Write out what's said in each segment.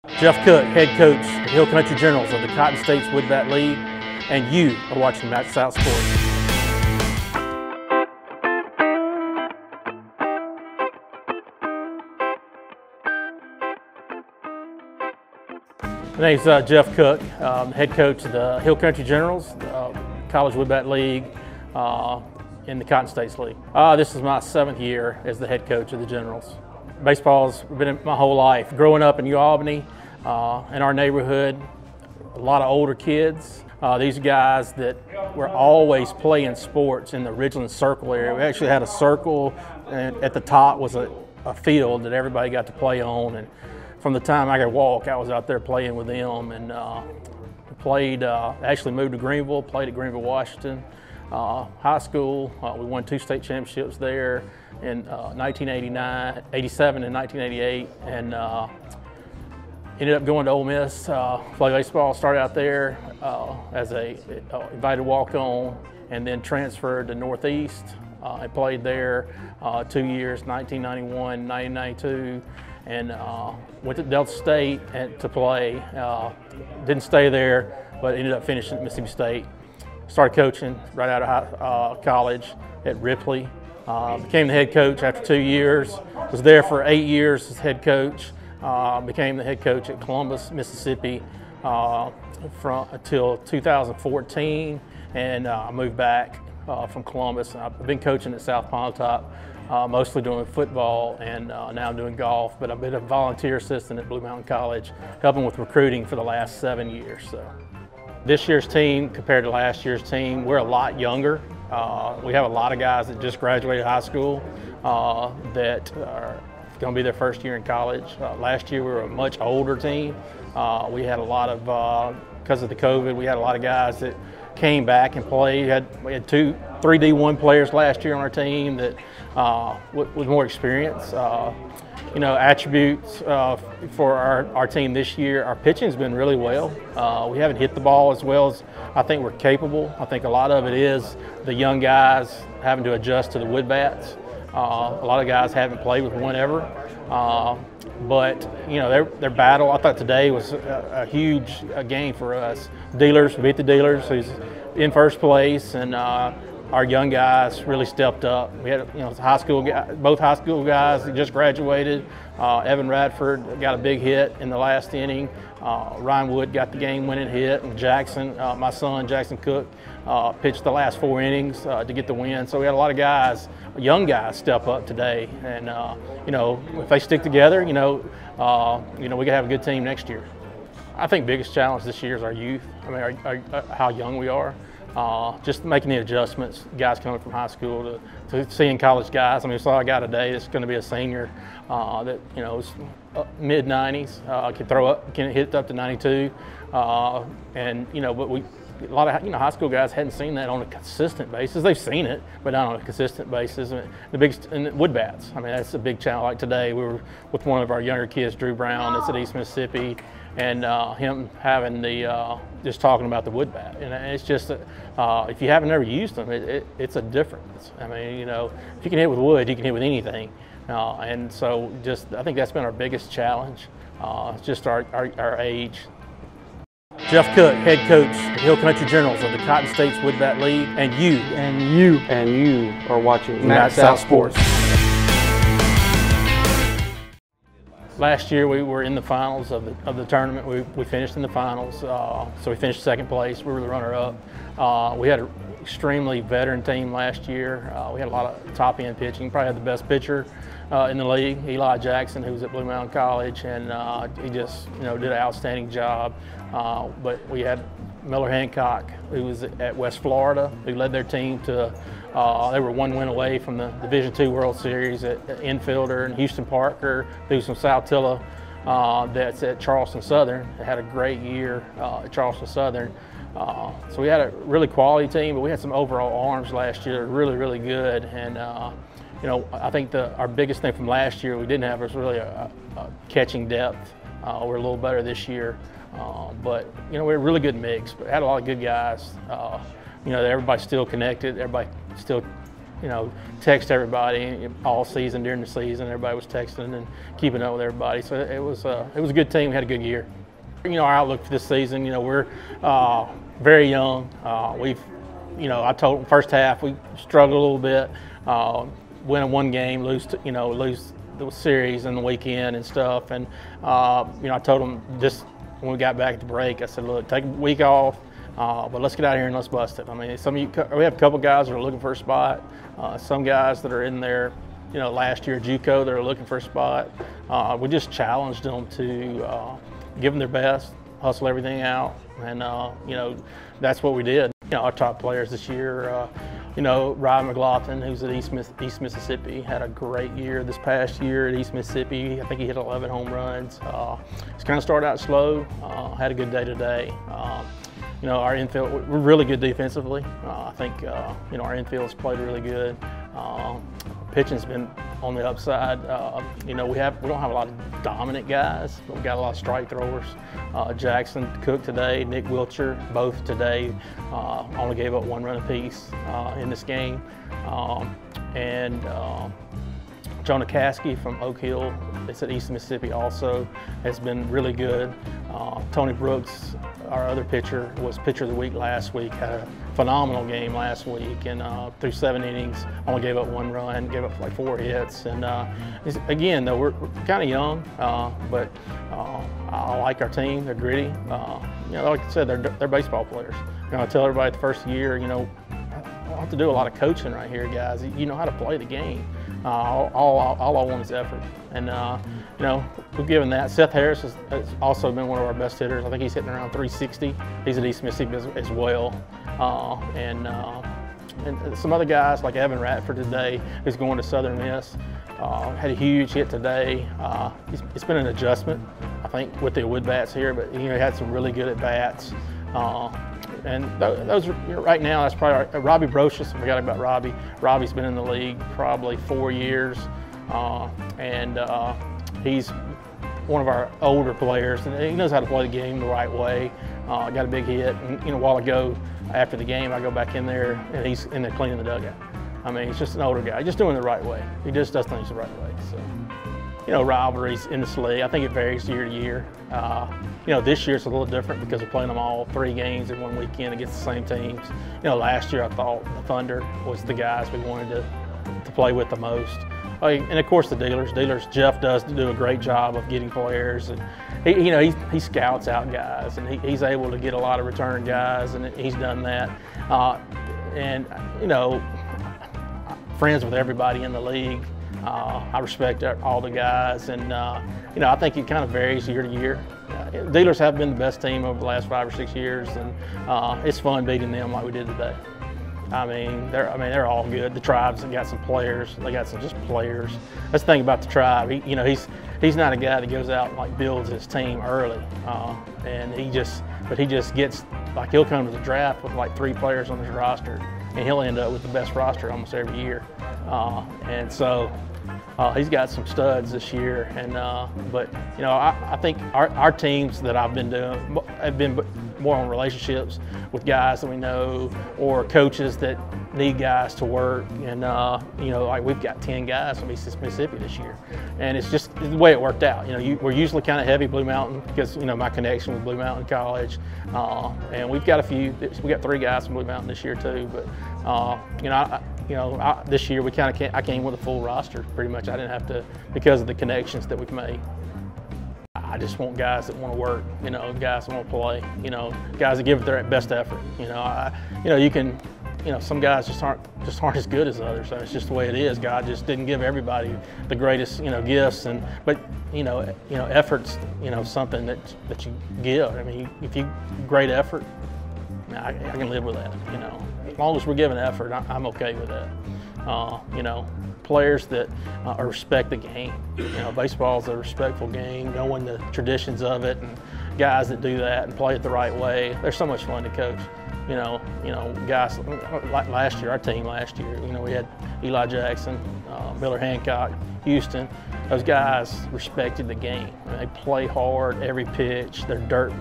Jeff Cook, head coach of the Hill Country Generals of the Cotton States Woodbat League, and you are watching Matt South Sports. My name's Jeff Cook, head coach of the Hill Country Generals, College Woodbat League, in the Cotton States League. This is my 7th year as the head coach of the Generals. Baseball's been in my whole life. Growing up in New Albany, in our neighborhood, a lot of older kids. These guys that were always playing sports in the Ridgeland Circle area. We actually had a circle, and at the top was a field that everybody got to play on. And from the time I could walk, I was out there playing with them, and played. Actually moved to Greenville, played at Greenville, Washington. High school, we won 2 state championships there in 1989, 87 and 1988, and ended up going to Ole Miss, play baseball, started out there as a invited walk-on, and then transferred to Northeast. I played there 2 years, 1991, 1992, and went to Delta State to play. Didn't stay there, but ended up finishing at Mississippi State. Started coaching right out of college at Ripley. Became the head coach after 2 years. Was there for 8 years as head coach. Became the head coach at Columbus, Mississippi until 2014, and I moved back from Columbus. I've been coaching at South Pontotoc, mostly doing football, and now I'm doing golf, but I've been a volunteer assistant at Blue Mountain College, helping with recruiting for the last 7 years. So this year's team compared to last year's team, we're a lot younger. We have a lot of guys that just graduated high school that are going to be their first year in college. Last year we were a much older team. We had a lot of, because of the COVID, we had a lot of guys that came back and played. We had 3 D1 players last year on our team that with more experience. You know, attributes for our team this year, our pitching's been really well. We haven't hit the ball as well as I think we're capable. I think a lot of it is the young guys having to adjust to the wood bats. A lot of guys haven't played with one ever, but you know their battle. I thought today was a huge game for us. Dealers, we beat the Dealers, who's in first place, and our young guys really stepped up. We had, you know, both high school guys that just graduated. Evan Radford got a big hit in the last inning. Ryan Wood got the game-winning hit, and Jackson, my son Jackson Cook, pitched the last 4 innings to get the win. So we had a lot of guys, young guys, step up today, and you know, if they stick together, you know, we can have a good team next year. I think biggest challenge this year is our youth. I mean, how young we are. Just making the adjustments, guys coming from high school to seeing college guys. I mean, we saw a guy today that's going to be a senior that, you know, is mid-90s, can throw up, can hit up to 92, and you know, but a lot of high school guys hadn't seen that on a consistent basis. They've seen it, but not on a consistent basis. And the wood bats. I mean, that's a big challenge. Like today, we were with one of our younger kids, Drew Brown, that's at East Mississippi, and him having just talking about the wood bat. And it's just if you haven't ever used them, it's a difference. I mean, you know, if you can hit with wood, you can hit with anything. And so I think that's been our biggest challenge. Just our age. Jeff Cook, head coach of the Hill Country Generals of the Cotton States Woodbat League, and you are watching Matt South Sports. Last year we were in the finals of the tournament. We finished in the finals, so we finished 2nd place. We were the runner-up. We had an extremely veteran team last year. We had a lot of top-end pitching. Probably had the best pitcher in the league, Eli Jackson, who was at Blue Mountain College, and he just, you know, did an outstanding job. But we had Miller Hancock, who was at West Florida, who led their team to, they were 1 win away from the Division II World Series at infielder, and Houston Parker, who's from Saltillo, that's at Charleston Southern. They had a great year at Charleston Southern. So we had a really quality team, but we had some overall arms last year, really, really good. And you know, I think our biggest thing from last year we didn't have was really a catching depth. We're a little better this year. But you know, we're a really good mix, but had a lot of good guys. You know, everybody's still connected, everybody still text everybody all season during the season. Everybody was texting and keeping up with everybody. So it was a good team. We had a good year. Our outlook for this season, we're very young. I told them first half we struggled a little bit, win one game, lose the series in the weekend and stuff. And I told them just when we got back at the break, I said, look, take a week off, but let's get out here and let's bust it. I mean, we have a couple guys that are looking for a spot. Some guys that are in there, last year JUCO, they're looking for a spot. We just challenged them to give them their best, hustle everything out, and that's what we did. Our top players this year, Ryan McLaughlin, who's at East Mississippi, had a great year this past year at East Mississippi. I think he hit 11 home runs. He's kind of started out slow, had a good day today. Our infield, we're really good defensively. I think, our infield's played really good. Pitching's been on the upside. We don't have a lot of dominant guys, but we got a lot of strike throwers. Jackson Cook today, Nick Wiltshire, both today, only gave up 1 run apiece in this game. And Jonah Caskey from Oak Hill, it's at East Mississippi also, has been really good. Tony Brooks, our other pitcher, was pitcher of the week last week, had a phenomenal game last week, and through 7 innings, only gave up 1 run, gave up like 4 hits. And again, though, we're kind of young, but I like our team. They're gritty. Like I said, they're baseball players. I tell everybody the first year, I don't have to do a lot of coaching right here, guys. You know how to play the game. All I want is effort. And, we've given that. Seth Harris has also been one of our best hitters. I think he's hitting around 360. He's at East Mississippi as well. And some other guys like Evan Ratford today, who's going to Southern Miss, had a huge hit today. It's been an adjustment, I think, with the wood bats here, but he had some really good at bats. And those right now, that's probably Robbie Brocious. We forgot about Robbie. Robbie's been in the league probably 4 years, and he's one of our older players, and he knows how to play the game the right way. Got a big hit, and a while ago after the game, I go back in there, and he's in there cleaning the dugout. I mean, he's just an older guy, just doing it the right way. He just does things the right way. So, rivalries in this league, I think it varies year to year. This year it's a little different because we're playing them all 3 games in one weekend against the same teams. Last year I thought the Thunder was the guys we wanted to play with the most. And of course the dealers. Jeff does do a great job of getting players, and he scouts out guys, and he's able to get a lot of return guys, and he's done that. Friends with everybody in the league. I respect all the guys, and I think it kind of varies year to year. Dealers have been the best team over the last 5 or 6 years, and it's fun beating them like we did today. They're all good. The Tribe's got some players. They got some just players. That's the thing about the Tribe. He's not a guy that goes out and like builds his team early, and he just gets like he'll come to the draft with like 3 players on his roster, and he'll end up with the best roster almost every year. And so he's got some studs this year, and but I think our teams that I've been doing have been more on relationships with guys that we know or coaches that need guys to work. And like we've got 10 guys from East Mississippi this year, and it's just the way it worked out. We're usually kind of heavy Blue Mountain because my connection with Blue Mountain College, and we've got we got 3 guys from Blue Mountain this year too. But this year I came with a full roster pretty much. I didn't have to because of the connections that we've made. I just want guys that want to work, guys that want to play, guys that give their best effort. Some guys just aren't as good as others. So it's just the way it is. God just didn't give everybody the greatest, gifts, but effort's, something that you give. I mean, if you great effort, I can live with that. As long as we're giving effort, I'm okay with that. Players that respect the game. Baseball is a respectful game, knowing the traditions of it, and guys that do that and play it the right way. They're so much fun to coach. Guys like our team last year, we had Eli Jackson, Miller Hancock, Houston, those guys respected the game. They play hard every pitch. They're dirt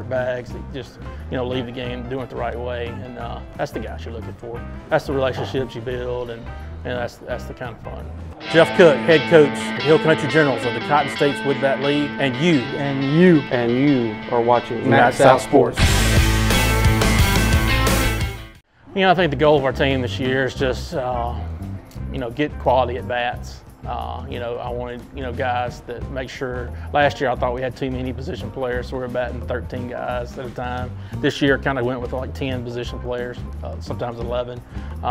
bags that just leave the game doing it the right way, and that's the guys you're looking for. That's the relationships you build, and that's the kind of fun. Jeff Cook, head coach, the Hill Country Generals of the Cotton States Woodbat League, and you are watching Matt South Sports. I think the goal of our team this year is just get quality at bats. I wanted, guys that make sure. Last year I thought we had too many position players, so we were batting 13 guys at a time. This year kind of went with like 10 position players, sometimes 11,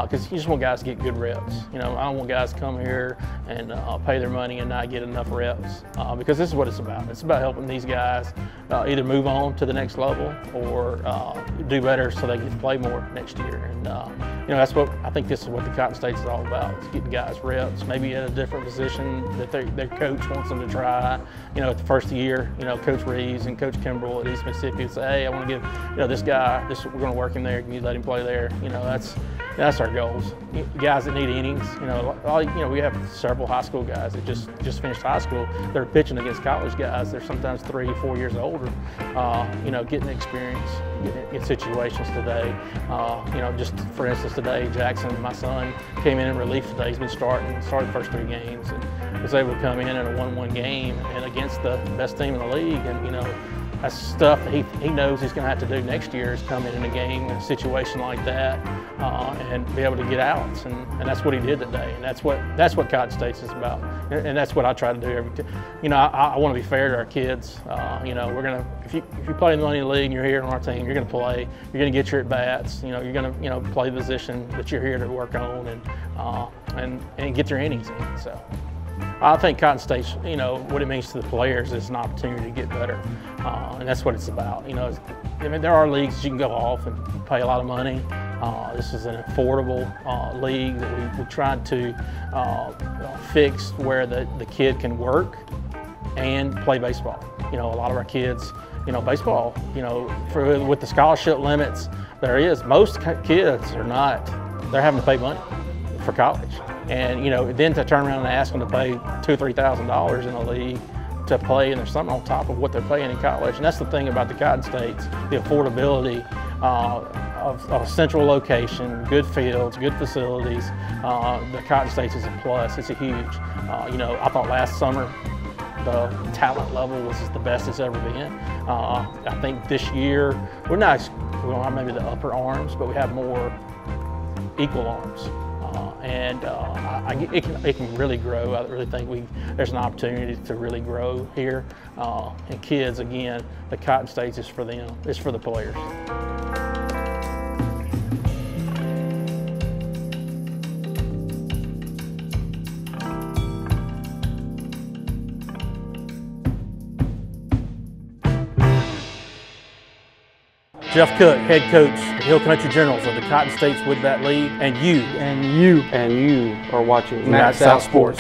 because you just want guys to get good reps. I don't want guys to come here and pay their money and not get enough reps, because this is what it's about. It's about helping these guys either move on to the next level or do better so they get to play more next year. And that's what I think. This is what the Cotton States is all about: is getting guys reps, maybe at a different position that their coach wants them to try. At the first year, Coach Reeves and Coach Kimbrell at East Mississippi would say, "Hey, I want to give this guy this. We're going to work him there. Can you let him play there?" That's our goals. Guys that need innings. We have several high school guys that just finished high school. They're pitching against college guys. They're sometimes 3 or 4 years older. Getting experience in situations today. Just for instance, today Jackson, my son, came in relief today. He's been started the first 3 games and was able to come in a 1-1 game and against the best team in the league. And that's stuff that he knows he's going to have to do next year, is come in a game, in a situation like that, and be able to get outs. And that's what he did today. And that's what Cotton States is about. And that's what I try to do every time. I want to be fair to our kids. We're gonna if you play in the Money League and you're here on our team, you're going to play. You're going to get your at bats. You're going to play the position that you're here to work on and get your innings in. So I think Cotton State's, what it means to the players is an opportunity to get better, and that's what it's about. There are leagues you can go off and pay a lot of money. This is an affordable league that we tried to fix, where the kid can work and play baseball. A lot of our kids, baseball, with the scholarship limits most kids are not, they're having to pay money for college. And then to turn around and ask them to pay $2,000 or $3,000 in a league to play, and there's something on top of what they're paying in college. And that's the thing about the Cotton States: the affordability of a central location, good fields, good facilities. The Cotton States is a plus. It's a huge. I thought last summer the talent level was the best it's ever been. I think this year we don't have maybe the upper arms, but we have more equal arms. It can really grow. I really think there's an opportunity to really grow here. And kids, again, the Cotton States is for them. It's for the players. Jeff Cook, head coach, the Hill Country Generals of the Cotton States Woodbat League, and you are watching Matt South Sports.